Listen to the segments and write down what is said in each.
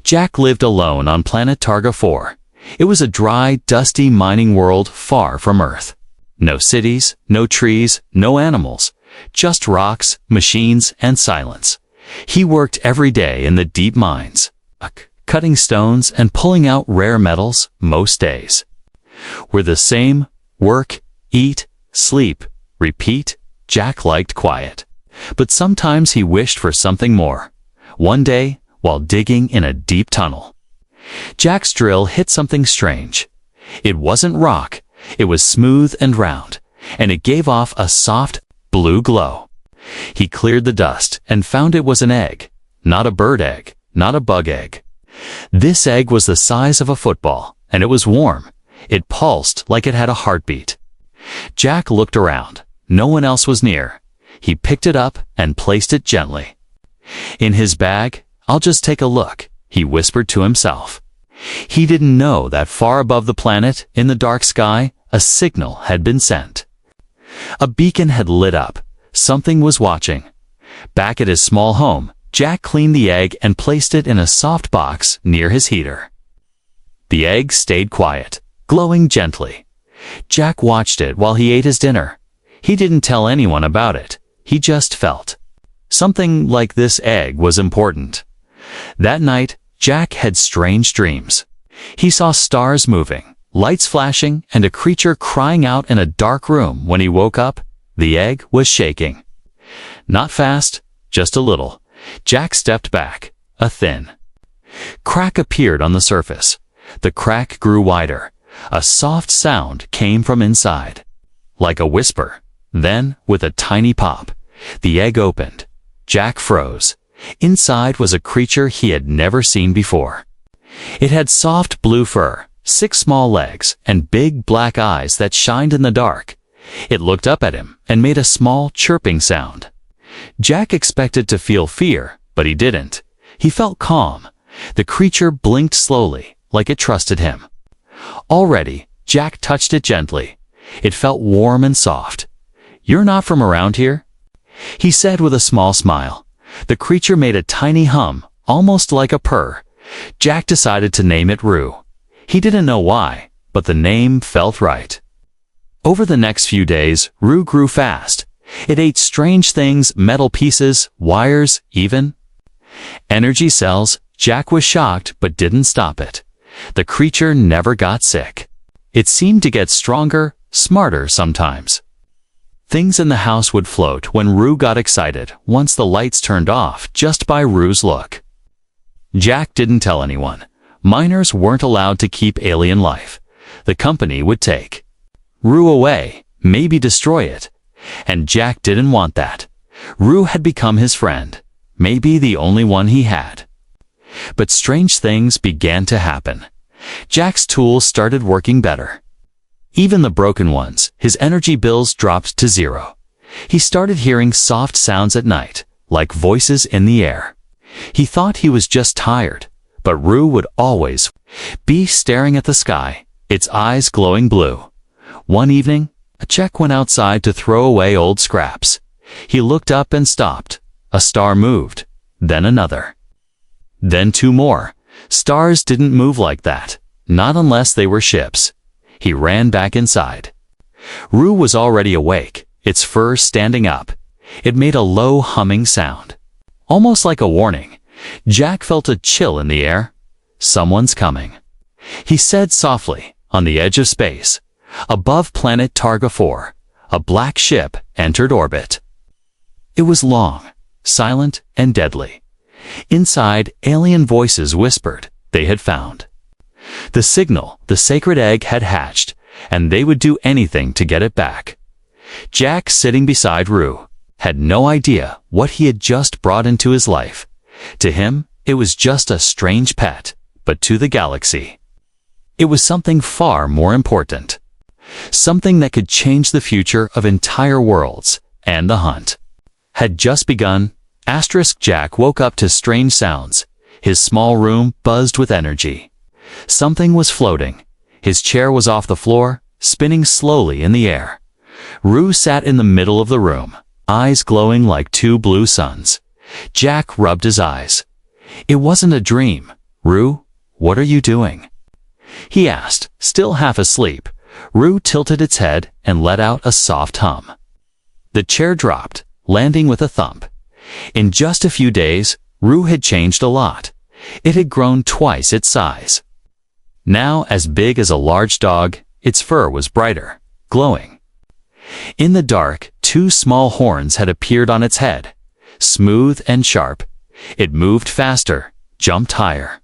Jack lived alone on planet Targa 4. It was a dry, dusty mining world far from Earth. No cities, no trees, no animals, just rocks, machines, and silence. He worked every day in the deep mines, cutting stones and pulling out rare metals most days. Were the same: work, eat, sleep, repeat. Jack liked quiet, but sometimes he wished for something more. One day, while digging in a deep tunnel, Jack's drill hit something strange. It wasn't rock, it was smooth and round, and it gave off a soft, blue glow. He cleared the dust and found it was an egg. Not a bird egg, not a bug egg. This egg was the size of a football, and it was warm. It pulsed like it had a heartbeat. Jack looked around. No one else was near. He picked it up and placed it gently in his bag. "I'll just take a look," he whispered to himself. He didn't know that far above the planet, in the dark sky, a signal had been sent. A beacon had lit up. Something was watching. Back at his small home, Jack cleaned the egg and placed it in a soft box near his heater. The egg stayed quiet, glowing gently. Jack watched it while he ate his dinner. He didn't tell anyone about it. He just felt something like this egg was important. That night, Jack had strange dreams. He saw stars moving, lights flashing, and a creature crying out in a dark room. When he woke up, the egg was shaking. Not fast, just a little. Jack stepped back. A thin crack appeared on the surface. The crack grew wider. A soft sound came from inside, like a whisper. Then, with a tiny pop, the egg opened. Jack froze. Inside was a creature he had never seen before. It had soft blue fur, 6 small legs, and big black eyes that shined in the dark. It looked up at him and made a small chirping sound. Jack expected to feel fear, but he didn't. He felt calm. The creature blinked slowly, like it trusted him. Already, Jack touched it gently. It felt warm and soft. "You're not from around here?" he said with a small smile. The creature made a tiny hum, almost like a purr. Jack decided to name it Rue. He didn't know why, but the name felt right. Over the next few days, Rue grew fast. It ate strange things, metal pieces, wires, even energy cells. Jack was shocked, but didn't stop it. The creature never got sick. It seemed to get stronger, smarter sometimes. Things in the house would float when Rue got excited, once the lights turned off, just by Rue's look. Jack didn't tell anyone. Miners weren't allowed to keep alien life. The company would take Rue away, maybe destroy it. And Jack didn't want that. Rue had become his friend, maybe the only one he had. But strange things began to happen. Jack's tools started working better. Even the broken ones, his energy bills dropped to 0. He started hearing soft sounds at night, like voices in the air. He thought he was just tired, but Rue would always be staring at the sky, its eyes glowing blue. One evening, Jack went outside to throw away old scraps. He looked up and stopped. A star moved, then another. Then 2 more. Stars didn't move like that, not unless they were ships. He ran back inside. Rue was already awake, its fur standing up. It made a low humming sound, almost like a warning. Jack felt a chill in the air. "Someone's coming," he said softly. On the edge of space, above planet Targa 4, a black ship entered orbit. It was long, silent, and deadly. Inside, alien voices whispered they had found the signal. The sacred egg had hatched, and they would do anything to get it back. Jack, sitting beside Rue, had no idea what he had just brought into his life. To him, it was just a strange pet, but to the galaxy, it was something far more important. Something that could change the future of entire worlds, and the hunt had just begun. Jack woke up to strange sounds. His small room buzzed with energy. Something was floating. His chair was off the floor, spinning slowly in the air. Rue sat in the middle of the room, eyes glowing like 2 blue suns. Jack rubbed his eyes. It wasn't a dream. "Rue, what are you doing?" he asked, still half asleep. Rue tilted its head and let out a soft hum. The chair dropped, landing with a thump. In just a few days, Rue had changed a lot. It had grown twice its size. Now as big as a large dog, its fur was brighter, glowing. In the dark, two small horns had appeared on its head, smooth and sharp. It moved faster, jumped higher,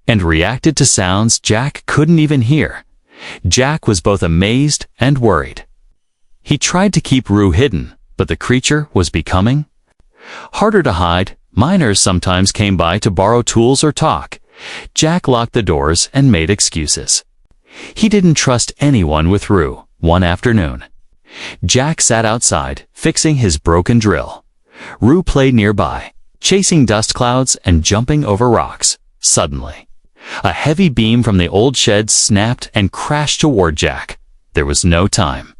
and reacted to sounds Jack couldn't even hear. Jack was both amazed and worried. He tried to keep Rue hidden, but the creature was becoming harder to hide. Miners sometimes came by to borrow tools or talk. Jack locked the doors and made excuses. He didn't trust anyone with Rue. One afternoon, Jack sat outside, fixing his broken drill. Rue played nearby, chasing dust clouds and jumping over rocks. Suddenly, a heavy beam from the old shed snapped and crashed toward Jack. There was no time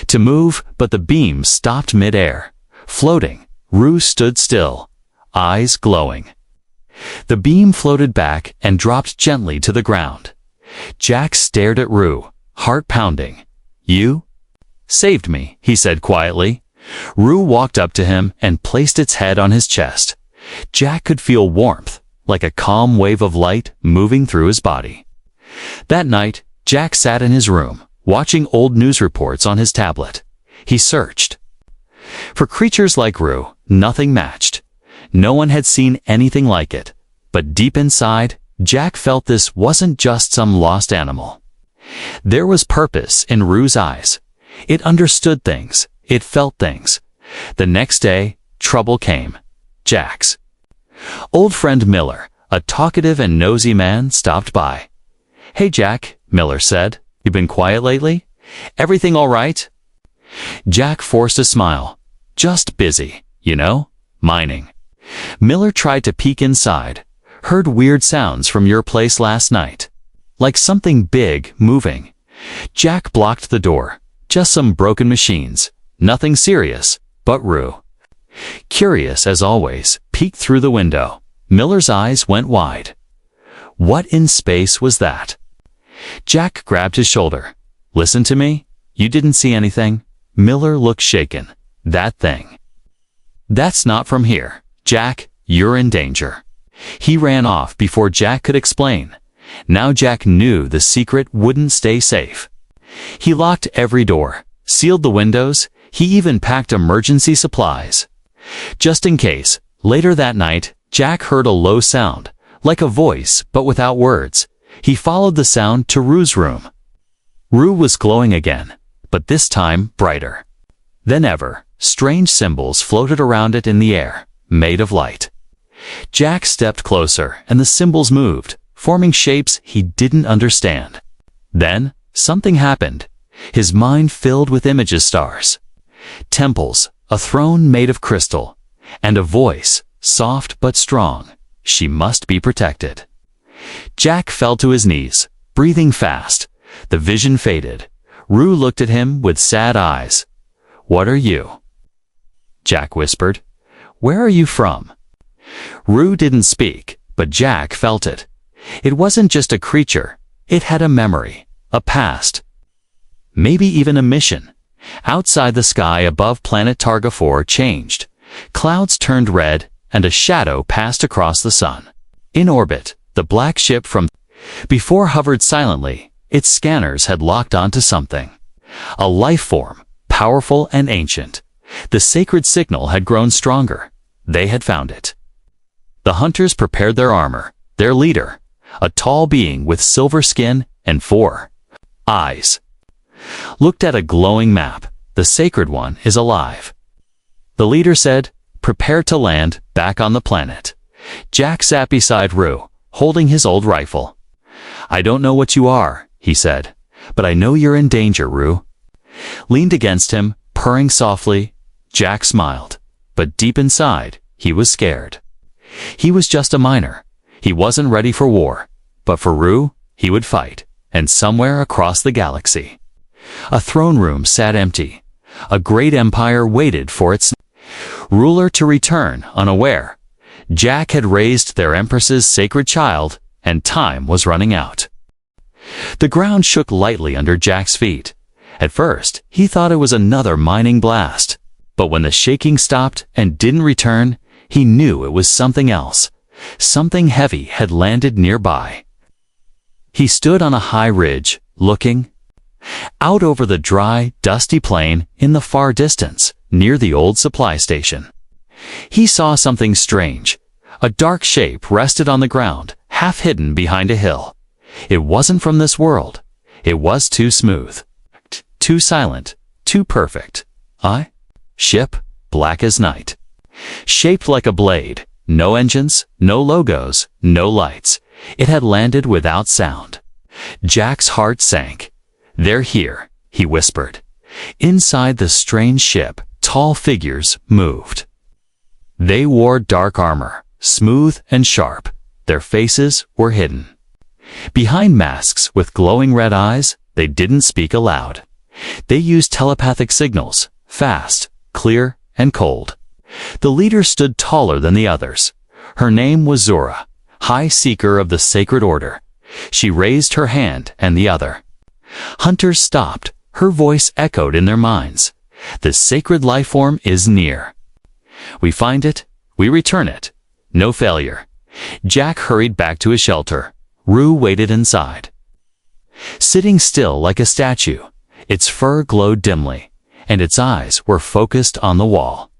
to move, but the beam stopped mid-air. Floating, Rue stood still, eyes glowing. The beam floated back and dropped gently to the ground. Jack stared at Rue, heart pounding. "You saved me," he said quietly. Rue walked up to him and placed its head on his chest. Jack could feel warmth, like a calm wave of light moving through his body. That night, Jack sat in his room, watching old news reports on his tablet. He searched for creatures like Rue. Nothing matched. No one had seen anything like it. But deep inside, Jack felt this wasn't just some lost animal. There was purpose in Rue's eyes. It understood things. It felt things. The next day, trouble came. Jack's old friend Miller, a talkative and nosy man, stopped by. "Hey Jack," Miller said, "you been quiet lately? Everything all right?" Jack forced a smile. "Just busy, you know, mining." Miller tried to peek inside. "Heard weird sounds from your place last night. Like something big moving." Jack blocked the door. "Just some broken machines. Nothing serious." But Rue, curious as always, peeked through the window. Miller's eyes went wide. What in space was that? Jack grabbed his shoulder. "Listen to me? You didn't see anything?" Miller looked shaken. "That thing. That's not from here. Jack, you're in danger." He ran off before Jack could explain. Now Jack knew the secret wouldn't stay safe. He locked every door, sealed the windows. He even packed emergency supplies, just in case. Later that night, Jack heard a low sound, like a voice but without words. He followed the sound to Rue's room. Rue was glowing again, but this time brighter than ever. Strange symbols floated around it in the air, made of light. Jack stepped closer, and the symbols moved, forming shapes he didn't understand. Then, something happened. His mind filled with images, stars, temples, a throne made of crystal, and a voice, soft but strong. She must be protected. Jack fell to his knees, breathing fast. The vision faded. Rue looked at him with sad eyes. "What are you?" Jack whispered. "Where are you from?" Rue didn't speak, but Jack felt it. It wasn't just a creature. It had a memory, a past, maybe even a mission. Outside, the sky above planet Targa 4 changed. Clouds turned red, and a shadow passed across the sun. In orbit, the black ship from before hovered silently. Its scanners had locked onto something. A life form, powerful and ancient. The sacred signal had grown stronger. They had found it. The hunters prepared their armor. Their leader, a tall being with silver skin and 4 eyes, looked at a glowing map. "The sacred one is alive." The leader said, "Prepare to land back on the planet." Jack sat beside Rue, holding his old rifle. "I don't know what you are," he said, "but I know you're in danger." Rue leaned against him, purring softly. Jack smiled, but deep inside, he was scared. He was just a miner. He wasn't ready for war, but for Rue, he would fight. And somewhere across the galaxy, a throne room sat empty. A great empire waited for its ruler to return, unaware. Jack had raised their Empress's sacred child, and time was running out. The ground shook lightly under Jack's feet. At first, he thought it was another mining blast. But when the shaking stopped and didn't return, he knew it was something else. Something heavy had landed nearby. He stood on a high ridge, looking out over the dry, dusty plain in the far distance, near the old supply station. He saw something strange. A dark shape rested on the ground, half hidden behind a hill. It wasn't from this world. It was too smooth, too silent, too perfect. Ship, black as night. Shaped like a blade. No engines, no logos, no lights. It had landed without sound. Jack's heart sank. "They're here," he whispered. Inside the strange ship, tall figures moved. They wore dark armor, smooth and sharp. Their faces were hidden. Behind masks with glowing red eyes, they didn't speak aloud. They used telepathic signals, fast, clear, and cold. The leader stood taller than the others. Her name was Zura, High Seeker of the Sacred Order. She raised her hand and the other. Hunters stopped. Her voice echoed in their minds. "The sacred life form is near. We find it, we return it. No failure." Jack hurried back to his shelter. Rue waited inside. Sitting still like a statue, its fur glowed dimly, and its eyes were focused on the wall.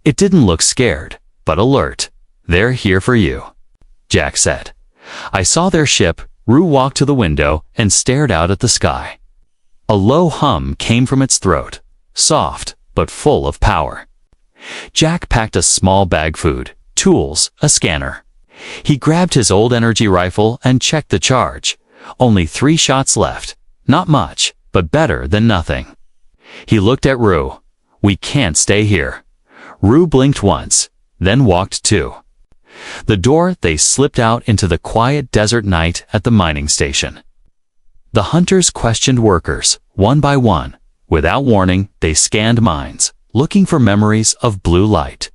It didn't look scared, but alert. "They're here for you," Jack said. "I saw their ship." Rue walked to the window and stared out at the sky. A low hum came from its throat, soft but full of power. Jack packed a small bag food, tools, a scanner. He grabbed his old energy rifle and checked the charge. Only 3 shots left. Not much, but better than nothing. He looked at Rue. "We can't stay here." Rue blinked once, then walked too. The door, they slipped out into the quiet desert night at the mining station. The hunters questioned workers, one by one. Without warning, they scanned mines, looking for memories of blue light.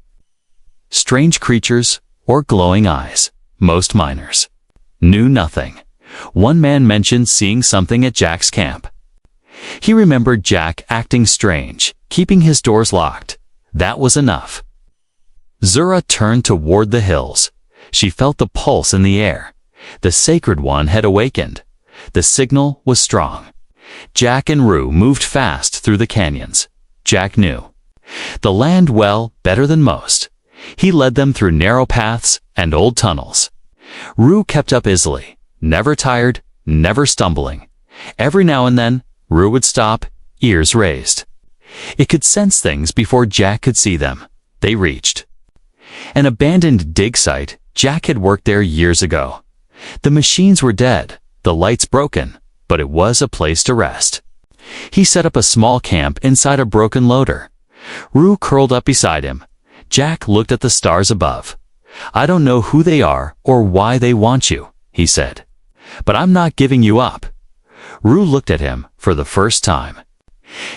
Strange creatures or glowing eyes. Most miners knew nothing. One man mentioned seeing something at Jack's camp. He remembered Jack acting strange, keeping his doors locked. That was enough. Zura turned toward the hills. She felt the pulse in the air. The Sacred One had awakened. The signal was strong. Jack and Rue moved fast through the canyons. Jack knew the land well, better than most. He led them through narrow paths and old tunnels. Rue kept up easily, never tired, never stumbling. Every now and then, Rue would stop, ears raised. It could sense things before Jack could see them. They reached an abandoned dig site. Jack had worked there years ago. The machines were dead, the lights broken, but it was a place to rest. He set up a small camp inside a broken loader. Rue curled up beside him. Jack looked at the stars above. "I don't know who they are or why they want you," he said. "But I'm not giving you up." Rue looked at him for the first time.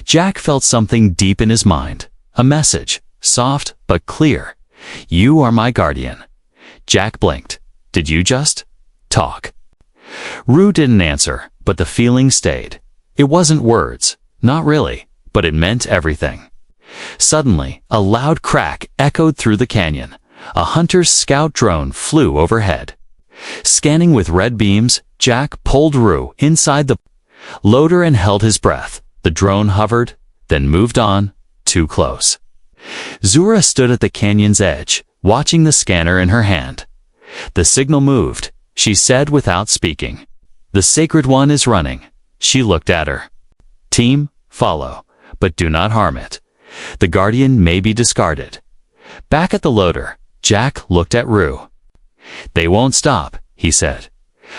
Jack felt something deep in his mind. A message, soft but clear. "You are my guardian." Jack blinked. "Did you just talk?" Rue didn't answer, but the feeling stayed. It wasn't words, not really, but it meant everything. Suddenly, a loud crack echoed through the canyon. A hunter's scout drone flew overhead. Scanning with red beams, Jack pulled Rue inside the loader and held his breath. The drone hovered, then moved on, too close. Zura stood at the canyon's edge, watching the scanner in her hand. "The signal moved," she said without speaking. "The Sacred One is running." She looked at her. "Team, follow, but do not harm it. The Guardian may be discarded." Back at the loader, Jack looked at Rue. "They won't stop," he said.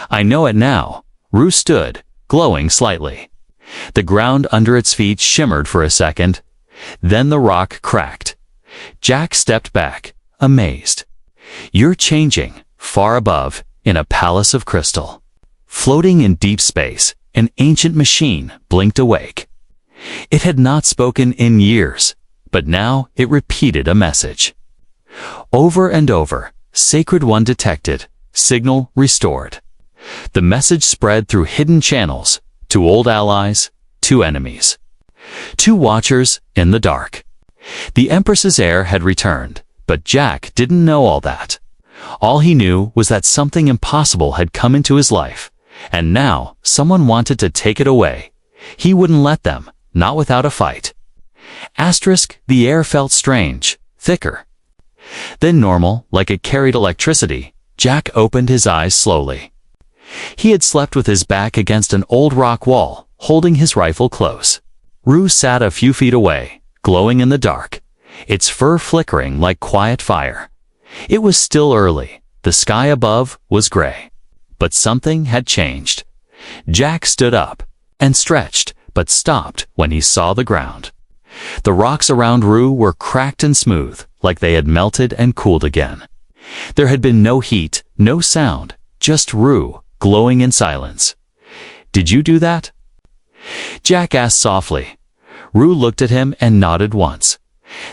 "I know it now." Rue stood, glowing slightly. The ground under its feet shimmered for a second. Then the rock cracked. Jack stepped back, amazed. "You're changing," far above, in a palace of crystal. Floating in deep space, an ancient machine blinked awake. It had not spoken in years, but now it repeated a message. Over and over, Sacred One detected, signal restored. The message spread through hidden channels, to old allies, to enemies. Two watchers in the dark. The Empress's heir had returned, but Jack didn't know all that. All he knew was that something impossible had come into his life, and now someone wanted to take it away. He wouldn't let them, not without a fight. The air felt strange, thicker. Then normal, like it carried electricity, Jack opened his eyes slowly. He had slept with his back against an old rock wall, holding his rifle close. Rue sat a few feet away, glowing in the dark, its fur flickering like quiet fire. It was still early. The sky above was gray. But something had changed. Jack stood up and stretched, but stopped when he saw the ground. The rocks around Rue were cracked and smooth, like they had melted and cooled again. There had been no heat, no sound, just Rue, glowing in silence. "Did you do that?" Jack asked softly. Rue looked at him and nodded once.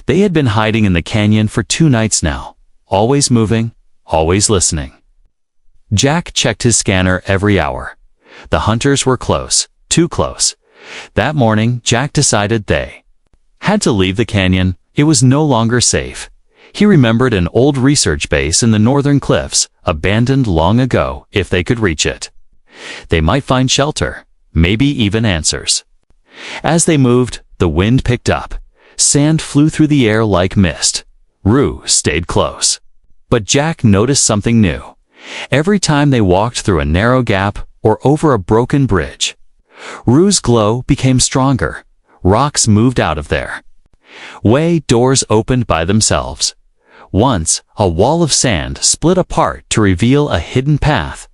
They had been hiding in the canyon for 2 nights now, always moving, always listening. Jack checked his scanner every hour. The hunters were close, too close. That morning, Jack decided they had to leave the canyon. It was no longer safe. He remembered an old research base in the northern cliffs, abandoned long ago. If they could reach it, they might find shelter, maybe even answers. As they moved, the wind picked up. Sand flew through the air like mist. Rue stayed close. But Jack noticed something new. Every time they walked through a narrow gap or over a broken bridge, Rue's glow became stronger. Rocks moved out of there. Doors opened by themselves. Once, a wall of sand split apart to reveal a hidden path.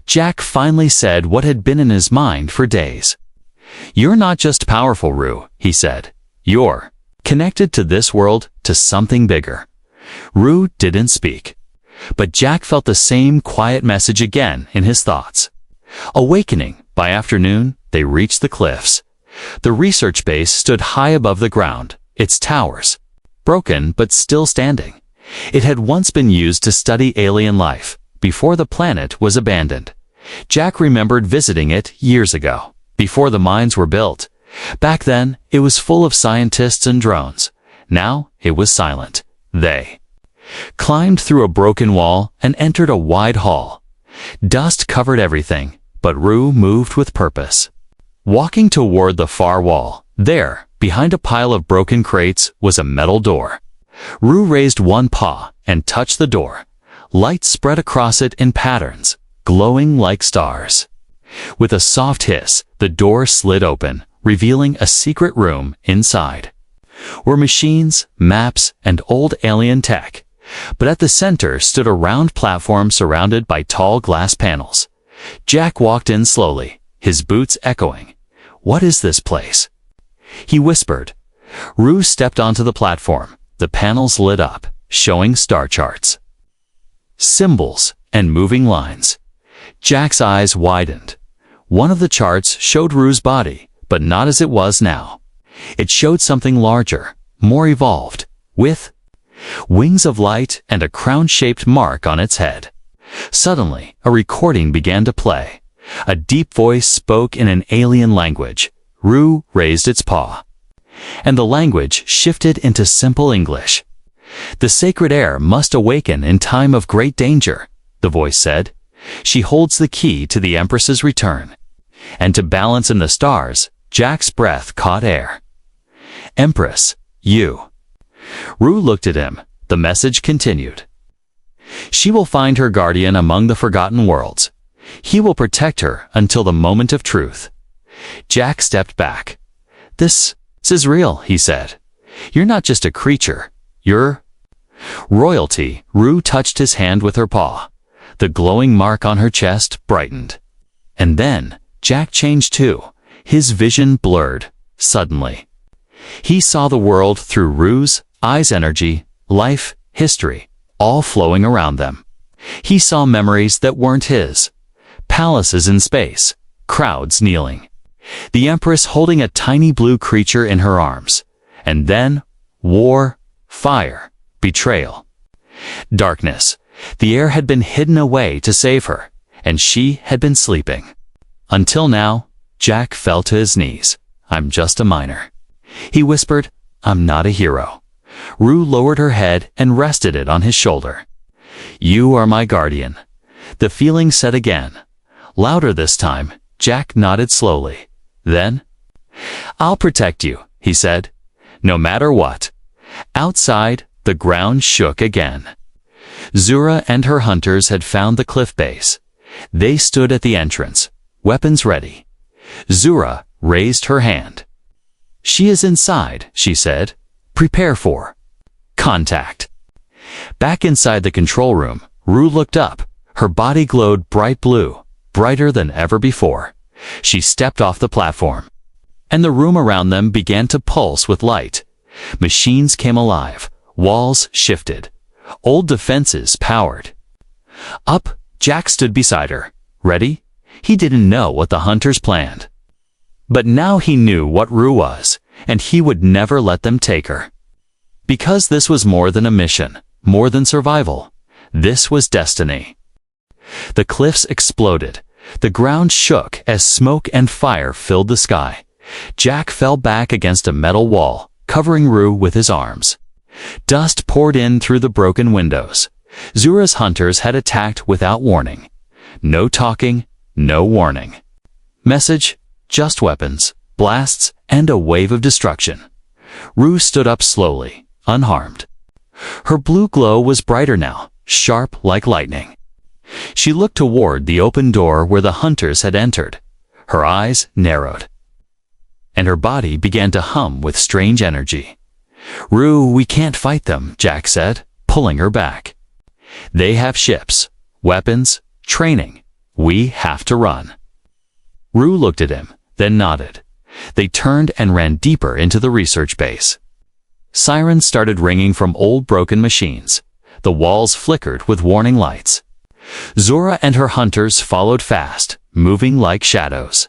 Jack finally said what had been in his mind for days. "You're not just powerful, Rue," he said. "You're connected to this world, to something bigger." Rue didn't speak, but Jack felt the same quiet message again in his thoughts. Awakening, by afternoon, they reached the cliffs. The research base stood high above the ground, its towers broken but still standing. It had once been used to study alien life, before the planet was abandoned. Jack remembered visiting it years ago, before the mines were built. Back then, it was full of scientists and drones. Now, it was silent. They climbed through a broken wall and entered a wide hall. Dust covered everything, but Rue moved with purpose. Walking toward the far wall, there, behind a pile of broken crates, was a metal door. Rue raised one paw and touched the door. Light spread across it in patterns, glowing like stars. With a soft hiss, the door slid open, revealing a secret room inside. Were machines, maps, and old alien tech. But at the center stood a round platform surrounded by tall glass panels. Jack walked in slowly, his boots echoing. "What is this place?" he whispered. Rue stepped onto the platform. The panels lit up, showing star charts, symbols, and moving lines. Jack's eyes widened. One of the charts showed Rue's body, but not as it was now. It showed something larger, more evolved, with wings of light and a crown-shaped mark on its head. Suddenly, a recording began to play. A deep voice spoke in an alien language. Rue raised its paw, and the language shifted into simple English. "The sacred air must awaken in time of great danger," the voice said. "She holds the key to the Empress's return." And to balance in the stars, Jack's breath caught air. "Empress, you." Rue looked at him. The message continued. "She will find her guardian among the forgotten worlds. He will protect her until the moment of truth." Jack stepped back. This is real," he said. "You're not just a creature. You're royalty." Rue touched his hand with her paw. The glowing mark on her chest brightened. And then, Jack changed too. His vision blurred, suddenly. He saw the world through Rue's eyes, energy, life, history, all flowing around them. He saw memories that weren't his. Palaces in space, crowds kneeling. The Empress holding a tiny blue creature in her arms. And then, war, fire, betrayal. Darkness. The air had been hidden away to save her, and she had been sleeping. Until now, Jack fell to his knees. I'm just a miner. He whispered, I'm not a hero. Rue lowered her head and rested it on his shoulder. You are my guardian. The feeling said again. Louder this time, Jack nodded slowly. Then, I'll protect you, he said, no matter what. Outside, the ground shook again. Zura and her hunters had found the cliff base. They stood at the entrance, weapons ready. Zura raised her hand. She is inside, she said. Prepare for contact. Back inside the control room, Rue looked up. Her body glowed bright blue, brighter than ever before. She stepped off the platform, and the room around them began to pulse with light. Machines came alive, walls shifted, old defenses powered. Up, Jack stood beside her. Ready? He didn't know what the hunters planned. But now he knew what Rue was, and he would never let them take her. Because this was more than a mission, more than survival. This was destiny. The cliffs exploded. The ground shook as smoke and fire filled the sky. Jack fell back against a metal wall, covering Rue with his arms. Dust poured in through the broken windows. Zura's hunters had attacked without warning. No talking, no warning. Message, just weapons, blasts, and a wave of destruction. Rue stood up slowly, unharmed. Her blue glow was brighter now, sharp like lightning. She looked toward the open door where the hunters had entered. Her eyes narrowed, and her body began to hum with strange energy. Rue, we can't fight them, Jack said, pulling her back. They have ships, weapons, training. We have to run. Rue looked at him, then nodded. They turned and ran deeper into the research base. Sirens started ringing from old broken machines. The walls flickered with warning lights. Zura and her hunters followed fast, moving like shadows.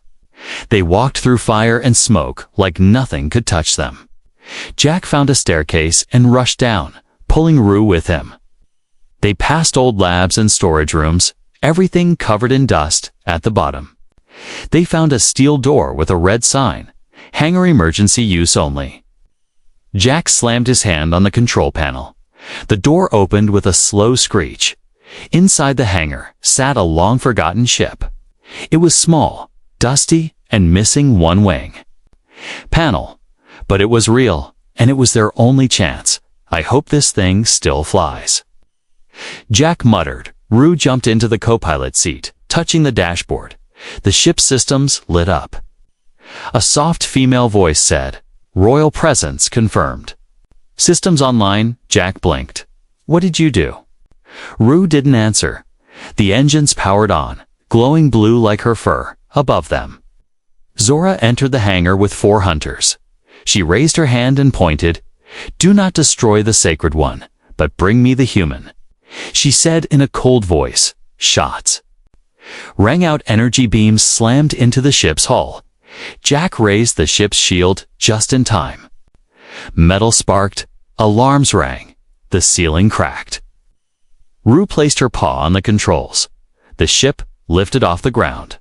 They walked through fire and smoke like nothing could touch them. Jack found a staircase and rushed down, pulling Rue with him. They passed old labs and storage rooms, everything covered in dust at the bottom. They found a steel door with a red sign, hangar emergency use only. Jack slammed his hand on the control panel. The door opened with a slow screech. Inside the hangar sat a long-forgotten ship. It was small, dusty, and missing one wing. Panel. But it was real, and it was their only chance. I hope this thing still flies. Jack muttered. Rue jumped into the co-pilot seat, touching the dashboard. The ship's systems lit up. A soft female voice said, Royal presence confirmed. Systems online, Jack blinked. What did you do? Rue didn't answer. The engines powered on, glowing blue like her fur, above them. Zora entered the hangar with 4 hunters. She raised her hand and pointed. Do not destroy the sacred one, but bring me the human. She said in a cold voice, shots. Rang out energy beams slammed into the ship's hull. Jack raised the ship's shield just in time. Metal sparked, alarms rang, the ceiling cracked. Rue placed her paw on the controls. The ship lifted off the ground.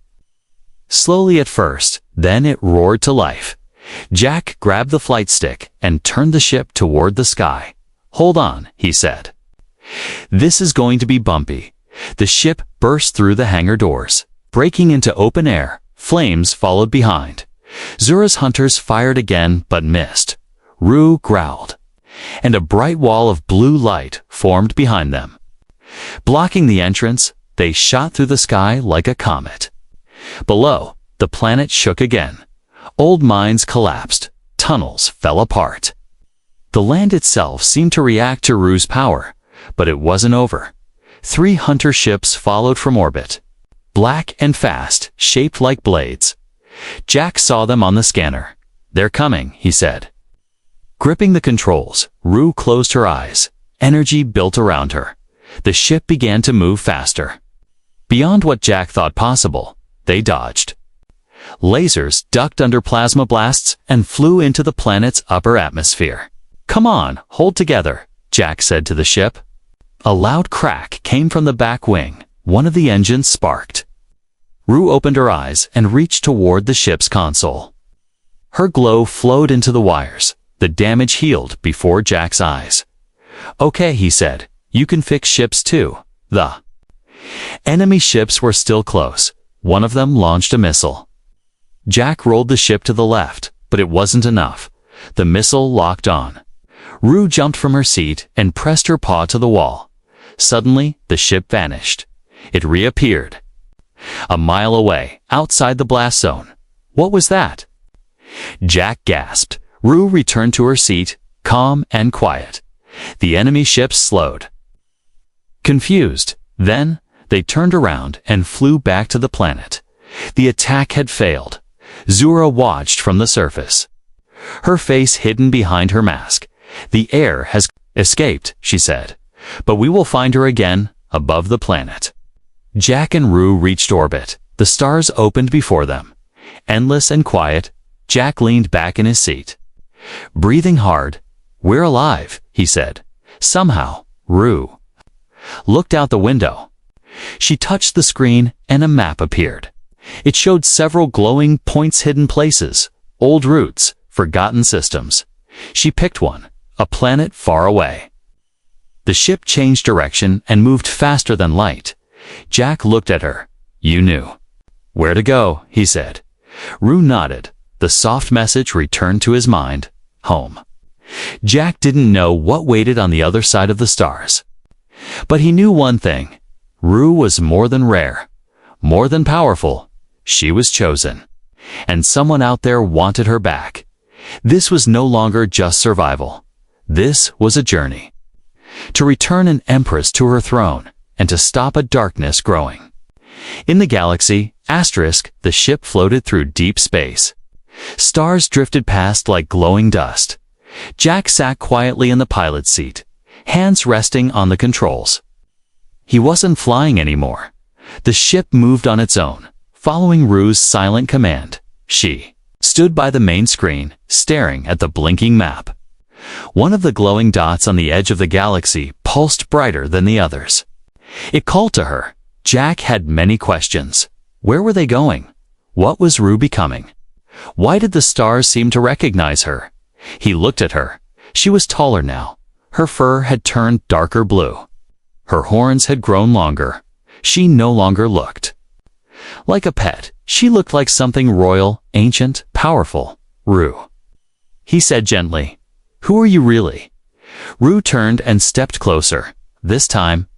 Slowly at first, then it roared to life. Jack grabbed the flight stick and turned the ship toward the sky. Hold on, he said. This is going to be bumpy. The ship burst through the hangar doors, breaking into open air. Flames followed behind. Zura's hunters fired again but missed. Rue growled, and a bright wall of blue light formed behind them. Blocking the entrance, they shot through the sky like a comet. Below, the planet shook again. Old mines collapsed. Tunnels fell apart. The land itself seemed to react to Rue's power, but it wasn't over. 3 hunter ships followed from orbit. Black and fast, shaped like blades. Jack saw them on the scanner. They're coming, he said. Gripping the controls, Rue closed her eyes. Energy built around her. The ship began to move faster. Beyond what Jack thought possible, they dodged. Lasers ducked under plasma blasts and flew into the planet's upper atmosphere. Come on, hold together, Jack said to the ship. A loud crack came from the back wing. One of the engines sparked. Rue opened her eyes and reached toward the ship's console. Her glow flowed into the wires. The damage healed before Jack's eyes. "Okay," he said. "You can fix ships too." The enemy ships were still close. One of them launched a missile. Jack rolled the ship to the left, but it wasn't enough. The missile locked on. Rue jumped from her seat and pressed her paw to the wall. Suddenly, the ship vanished. It reappeared. A mile away, outside the blast zone. What was that? Jack gasped. Rue returned to her seat, calm and quiet. The enemy ships slowed. Confused, then they turned around and flew back to the planet. The attack had failed. Zura watched from the surface, her face hidden behind her mask. "The heir has escaped," she said, "but we will find her again, above the planet." Jack and Rue reached orbit. The stars opened before them. Endless and quiet, Jack leaned back in his seat. Breathing hard, "We're alive," he said. Somehow, Rue looked out the window. She touched the screen and a map appeared. It showed several glowing points, hidden places, old routes, forgotten systems. She picked one, a planet far away. The ship changed direction and moved faster than light. Jack looked at her. "You knew where to go," he said. Rue nodded. The soft message returned to his mind. Home. Jack didn't know what waited on the other side of the stars. But he knew one thing. Rue was more than rare, more than powerful. She was chosen. And someone out there wanted her back. This was no longer just survival. This was a journey. To return an Empress to her throne, and to stop a darkness growing. In the galaxy, the ship floated through deep space. Stars drifted past like glowing dust. Jack sat quietly in the pilot's seat, hands resting on the controls. He wasn't flying anymore. The ship moved on its own, following Rue's silent command. She stood by the main screen, staring at the blinking map. One of the glowing dots on the edge of the galaxy pulsed brighter than the others. It called to her. Jack had many questions. Where were they going? What was Rue becoming? Why did the stars seem to recognize her? He looked at her. She was taller now. Her fur had turned darker blue. Her horns had grown longer. She no longer looked like a pet. She looked like something royal, ancient, powerful. "Rue," he said gently. "Who are you really?" Rue turned and stepped closer. This time,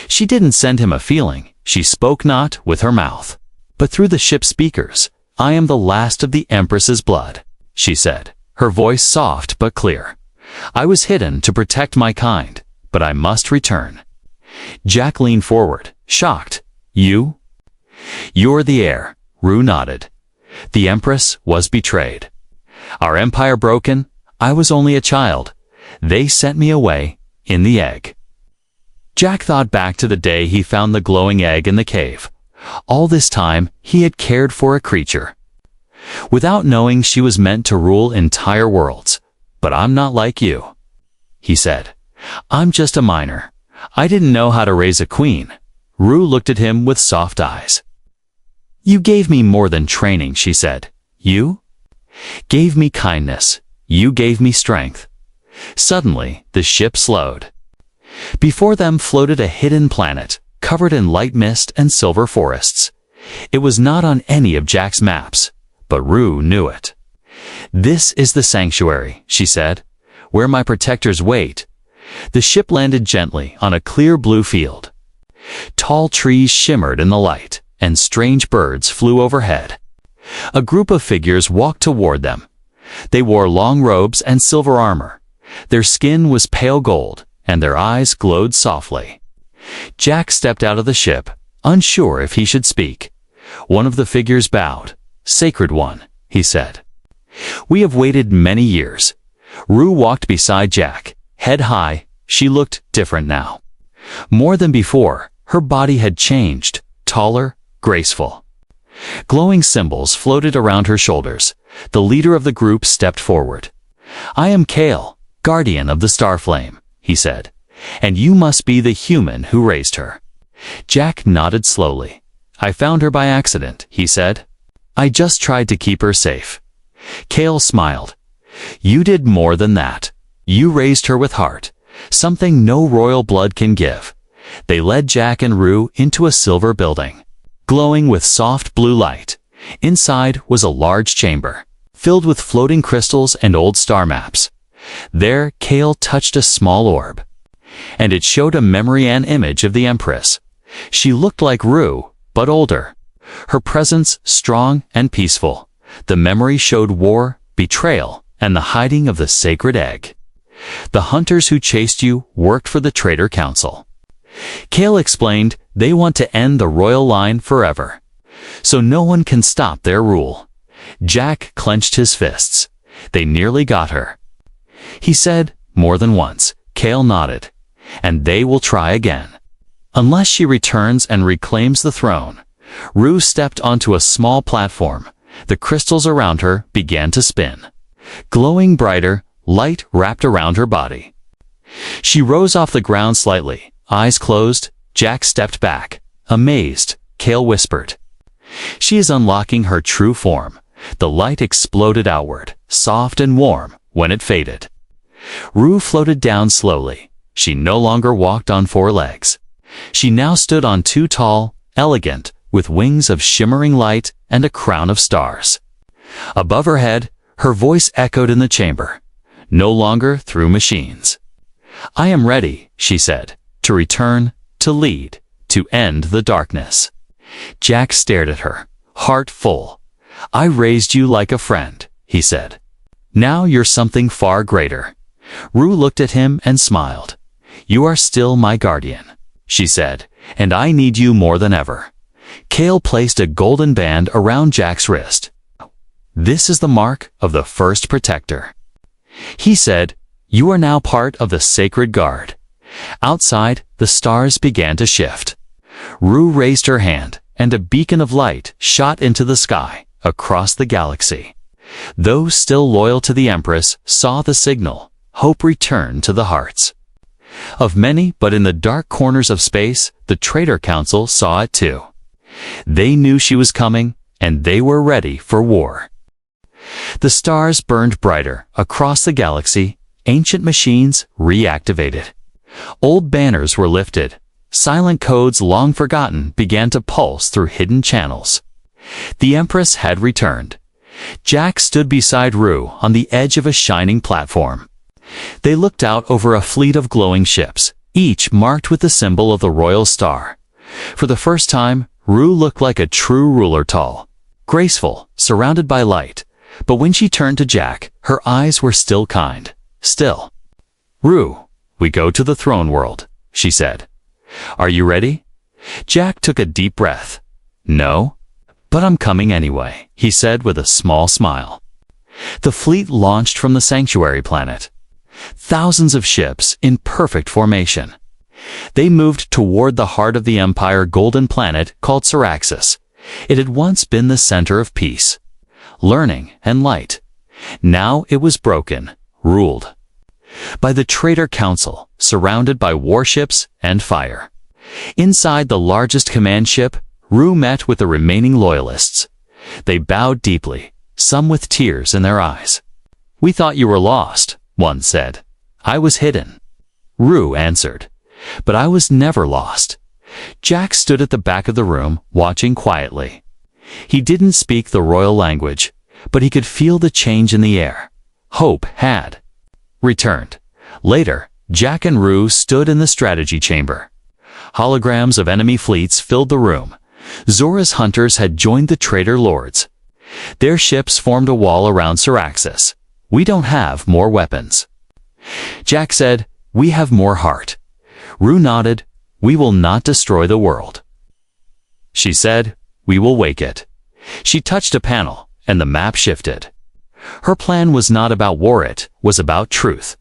she didn't send him a feeling. She spoke not with her mouth, but through the ship's speakers. "I am the last of the Empress's blood," she said, her voice soft but clear. "I was hidden to protect my kind, but I must return." Jack leaned forward, shocked. "You? You're the heir," Rue nodded. "The Empress was betrayed. Our empire broken. I was only a child. They sent me away, in the egg." Jack thought back to the day he found the glowing egg in the cave. All this time, he had cared for a creature, without knowing she was meant to rule entire worlds. "But I'm not like you," he said. "I'm just a miner. I didn't know how to raise a queen." Rue looked at him with soft eyes. "You gave me more than training," she said. "You gave me kindness. You gave me strength." Suddenly, the ship slowed. Before them floated a hidden planet, covered in light mist and silver forests. It was not on any of Jack's maps, but Rue knew it. "This is the sanctuary," she said, "where my protectors wait." The ship landed gently on a clear blue field. Tall trees shimmered in the light, and strange birds flew overhead. A group of figures walked toward them. They wore long robes and silver armor. Their skin was pale gold, and their eyes glowed softly. Jack stepped out of the ship, unsure if he should speak. One of the figures bowed. "Sacred One," he said. "We have waited many years." Rue walked beside Jack, head high. She looked different now. More than before, her body had changed, taller, graceful. Glowing symbols floated around her shoulders. The leader of the group stepped forward. "I am Kale, guardian of the star flame," he said. And you must be the human who raised her. Jack nodded slowly. I found her by accident, he said. I just tried to keep her safe. Kale smiled. You did more than that. You raised her with heart, something no royal blood can give. They led Jack and Rue into a silver building, glowing with soft blue light. Inside was a large chamber, filled with floating crystals and old star maps. There, Kale touched a small orb, and it showed a memory and image of the Empress. She looked like Rue, but older. Her presence strong and peaceful. The memory showed war, betrayal, and the hiding of the sacred egg. The hunters who chased you worked for the Traitor Council. Kale explained they want to end the royal line forever, so no one can stop their rule. Jack clenched his fists. They nearly got her. He said more than once. Kale nodded. And they will try again. Unless she returns and reclaims the throne. Rue stepped onto a small platform. The crystals around her began to spin. Glowing brighter, light wrapped around her body. She rose off the ground slightly, eyes closed. Jack stepped back. Amazed, Kale whispered. She is unlocking her true form. The light exploded outward, soft and warm, when it faded. Rue floated down slowly. She no longer walked on four legs. She now stood on two tall, elegant, with wings of shimmering light and a crown of stars. Above her head, her voice echoed in the chamber, no longer through machines. I am ready, she said, to return, to lead, to end the darkness. Jack stared at her, heart full. I raised you like a friend, he said. Now you're something far greater. Rue looked at him and smiled. You are still my guardian, she said, and I need you more than ever. Kale placed a golden band around Jack's wrist. This is the mark of the first protector. He said, you are now part of the sacred guard. Outside, the stars began to shift. Rue raised her hand, and a beacon of light shot into the sky, across the galaxy. Those still loyal to the Empress saw the signal. Hope returned to the hearts of many, but in the dark corners of space, the Traitor Council saw it too. They knew she was coming, and they were ready for war. The stars burned brighter across the galaxy. Ancient machines reactivated. Old banners were lifted. Silent codes long forgotten began to pulse through hidden channels. The Empress had returned. Jack stood beside Rue on the edge of a shining platform. They looked out over a fleet of glowing ships, each marked with the symbol of the royal star. For the first time, Rue looked like a true ruler, tall, graceful, surrounded by light. But when she turned to Jack, her eyes were still kind. Still. Rue, we go to the throne world, she said. Are you ready? Jack took a deep breath. No, but I'm coming anyway, he said with a small smile. The fleet launched from the sanctuary planet. Thousands of ships in perfect formation. They moved toward the heart of the Empire golden planet called Syraxis. It had once been the center of peace, learning, and light. Now it was broken, ruled by the Traitor Council, surrounded by warships and fire. Inside the largest command ship, Rue met with the remaining loyalists. They bowed deeply, some with tears in their eyes. We thought you were lost, one said. I was hidden, Rue answered. But I was never lost. Jack stood at the back of the room, watching quietly. He didn't speak the royal language, but he could feel the change in the air. Hope had returned. Later, Jack and Rue stood in the strategy chamber. Holograms of enemy fleets filled the room. Zora's hunters had joined the traitor lords. Their ships formed a wall around Syraxis. We don't have more weapons. Jack said, we have more heart. Rue nodded, we will not destroy the world. She said, we will wake it. She touched a panel, and the map shifted. Her plan was not about war, it was about truth.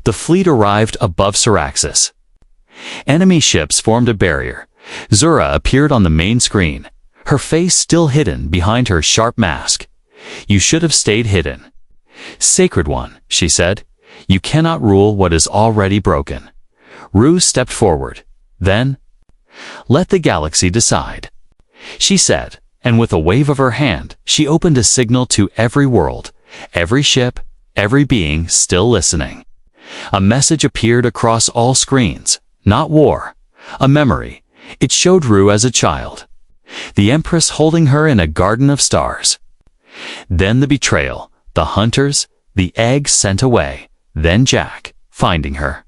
The fleet arrived above Syraxis. Enemy ships formed a barrier. Zora appeared on the main screen, her face still hidden behind her sharp mask. You should have stayed hidden. Sacred One, she said, you cannot rule what is already broken. Ru stepped forward. Then, "Let the galaxy decide," she said, and with a wave of her hand, she opened a signal to every world, every ship, every being still listening. A message appeared across all screens, not war, a memory. It showed Ru as a child, the Empress holding her in a garden of stars. Then the betrayal, the hunters, the eggs sent away, then Jack, finding her,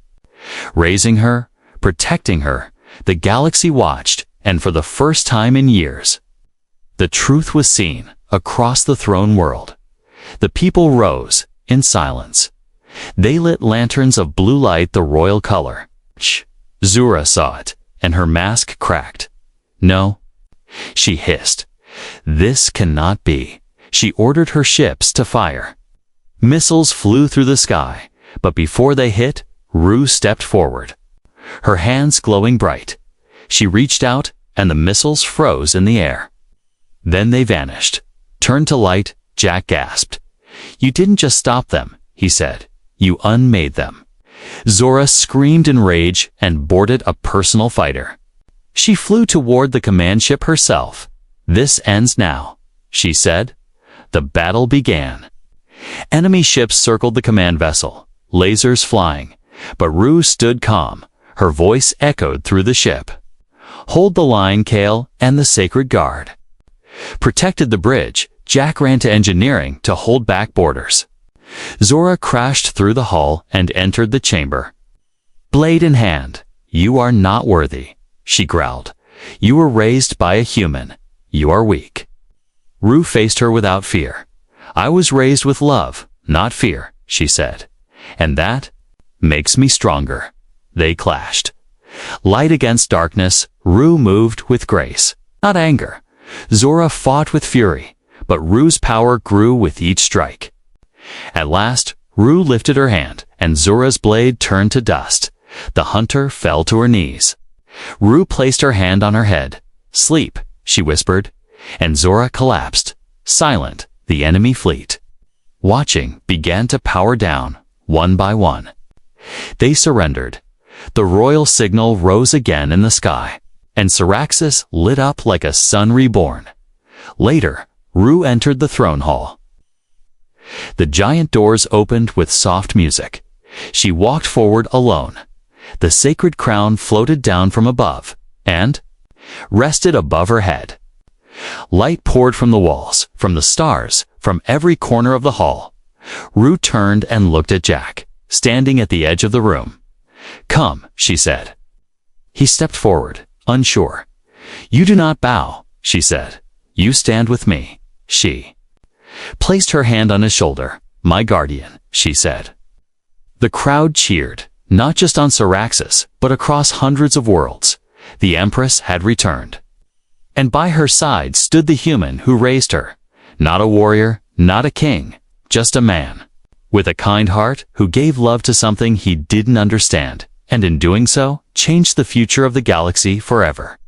raising her, protecting her. The galaxy watched, and for the first time in years, the truth was seen across the throne world. The people rose in silence. They lit lanterns of blue light, the royal color. Zura saw it, and her mask cracked. "No," she hissed. "This cannot be." She ordered her ships to fire. Missiles flew through the sky, but before they hit, Ru stepped forward, her hands glowing bright. She reached out, and the missiles froze in the air. Then they vanished, turned to light. Jack gasped. "You didn't just stop them," he said. "You unmade them." Zora screamed in rage and boarded a personal fighter. She flew toward the command ship herself. "This ends now," she said. The battle began. Enemy ships circled the command vessel, lasers flying, but Ru stood calm. Her voice echoed through the ship. "Hold the line, Kale, and the Sacred Guard." Protected the bridge. Jack ran to engineering to hold back boarders. Zora crashed through the hull and entered the chamber. Blade in hand. "You are not worthy," she growled. "You were raised by a human. You are weak." Ru faced her without fear. "I was raised with love, not fear," she said. "And that makes me stronger." They clashed. Light against darkness, Ru moved with grace, not anger. Zora fought with fury, but Ru's power grew with each strike. At last, Ru lifted her hand, and Zora's blade turned to dust. The hunter fell to her knees. Ru placed her hand on her head. "Sleep," she whispered, and Zora collapsed, silent. The enemy fleet, watching, began to power down, one by one. They surrendered. The royal signal rose again in the sky, and Syraxis lit up like a sun reborn. Later, Ru entered the throne hall. The giant doors opened with soft music. She walked forward alone. The sacred crown floated down from above, and rested above her head. Light poured from the walls, from the stars, from every corner of the hall. Ru turned and looked at Jack, standing at the edge of the room. "Come," she said. He stepped forward, unsure. "You do not bow," she said. "You stand with me." She placed her hand on his shoulder. "My guardian," she said. The crowd cheered, not just on Syraxis, but across hundreds of worlds. The Empress had returned. And by her side stood the human who raised her. Not a warrior, not a king, just a man, with a kind heart who gave love to something he didn't understand, and in doing so, changed the future of the galaxy forever.